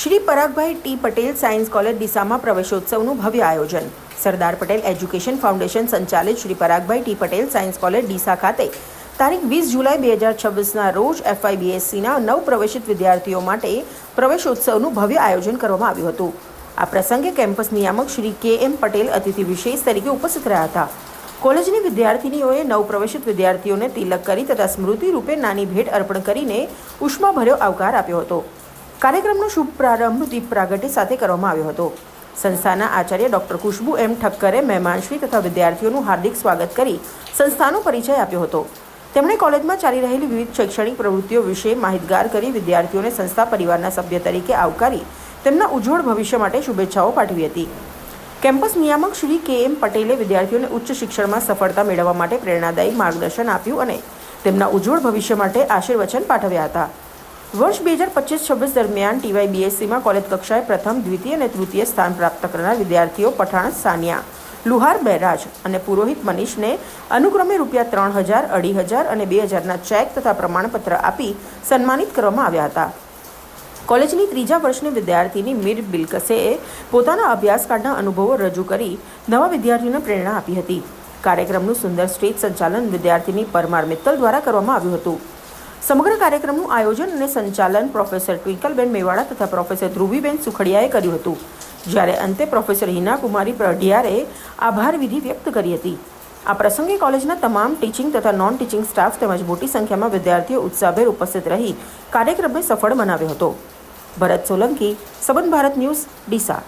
શ્રી પરાગભાઈ T Patel science college ડીસામાં પ્રવેશોત્સવનું ભવ્ય આયોજન. સરદાર પટેલ એજ્યુકેશન ફાઉન્ડેશન સંચાલિત શ્રી પરાગભાઈ T Patel science college Deesa ખાતે તારીખ 20 જુલાઈ 2026ના રોજ FIBSCના નવ પ્રવેશિત વિદ્યાર્થીઓ માટે પ્રવેશોત્સવનું ભવ્ય આયોજન કરવામાં આવ્યું હતું. આ પ્રસંગે કેમ્પસ નિયામક શ્રી KM પટેલ અતિથિ વિશેષ તરીકે ઉપસ્થિત રહ્યા હતા. કોલેજની વિદ્યાર્થીનીઓએ નવ પ્રવેશિત વિદ્યાર્થીઓને તિલક કરી તથા સ્મૃતિ રૂપે નાની ભેટ અર્પણ કરીને ઉષ્માભર્યો આવકાર આપ્યો હતો. કાર્યક્રમનો શુભ પ્રારંભ દીપ પ્રાગટ્ય સાથે કરવામાં આવ્યો હતો. સંસ્થાના આચાર્ય ડૉક્ટર ખુશ્બુ M ઠક્કરે મહેમાનશ્રી તથા વિદ્યાર્થીઓનું હાર્દિક સ્વાગત કરી સંસ્થાનો પરિચય આપ્યો હતો. તેમણે કોલેજમાં ચાલી રહેલી વિવિધ શૈક્ષણિક પ્રવૃત્તિઓ વિશે માહિતગાર કરી વિદ્યાર્થીઓને સંસ્થા પરિવારના સભ્ય તરીકે આવકારી તેમના ઉજ્જવળ ભવિષ્ય માટે શુભેચ્છાઓ પાઠવી હતી. કેમ્પસ નિયામક શ્રી KM પટેલે વિદ્યાર્થીઓને ઉચ્ચ શિક્ષણમાં સફળતા મેળવવા માટે પ્રેરણાદાયી માર્ગદર્શન આપ્યું અને તેમના ઉજ્જવળ ભવિષ્ય માટે આશીર્વચન પાઠવ્યા હતા. વર્ષ 2025-26 દરમિયાન TYBSCમાં કોલેજ કક્ષાએ પ્રથમ, દ્વિતીય અને તૃતીય સ્થાન પ્રાપ્ત કરનાર વિદ્યાર્થીઓ પઠાણ સાનિયા, લુહાર બહેરાજ અને પુરોહિત મનીષને અનુક્રમે ₹3000, 2500 અને 2000ના ચેક તથા પ્રમાણપત્ર આપી સન્માનિત કરવામાં આવ્યા હતા. કોલેજની ત્રીજા વર્ષની વિદ્યાર્થીની મીર બિલકસે પોતાના અભ્યાસકાળના અનુભવો રજૂ કરી નવા વિદ્યાર્થીઓને પ્રેરણા આપી હતી. કાર્યક્રમનું સુંદર સ્ટેજ સંચાલન વિદ્યાર્થીની પરમાર મિત્તલ દ્વારા કરવામાં આવ્યું હતું. સમગ્ર કાર્યક્રમનું આયોજન અને સંચાલન પ્રોફેસર ટ્વિંકલબેન મેવાડા તથા પ્રોફેસર ધ્રુવીબેન સુખડિયાએ કર્યું હતું. જ્યારે અંતે પ્રોફેસર હિના કુમારી પ્રઢિયારે આભાર વિધિ વ્યક્ત કરી હતી. આ પ્રસંગે કોલેજના તમામ ટીચિંગ તથા નોન ટીચિંગ સ્ટાફ તેમજ મોટી સંખ્યામાં વિદ્યાર્થીઓ ઉત્સાહભેર ઉપસ્થિત રહી કાર્યક્રમને સફળ બનાવ્યો હતો. ભરત સોલંકી, સંબંધ ભારત ન્યૂઝ, ડીસા.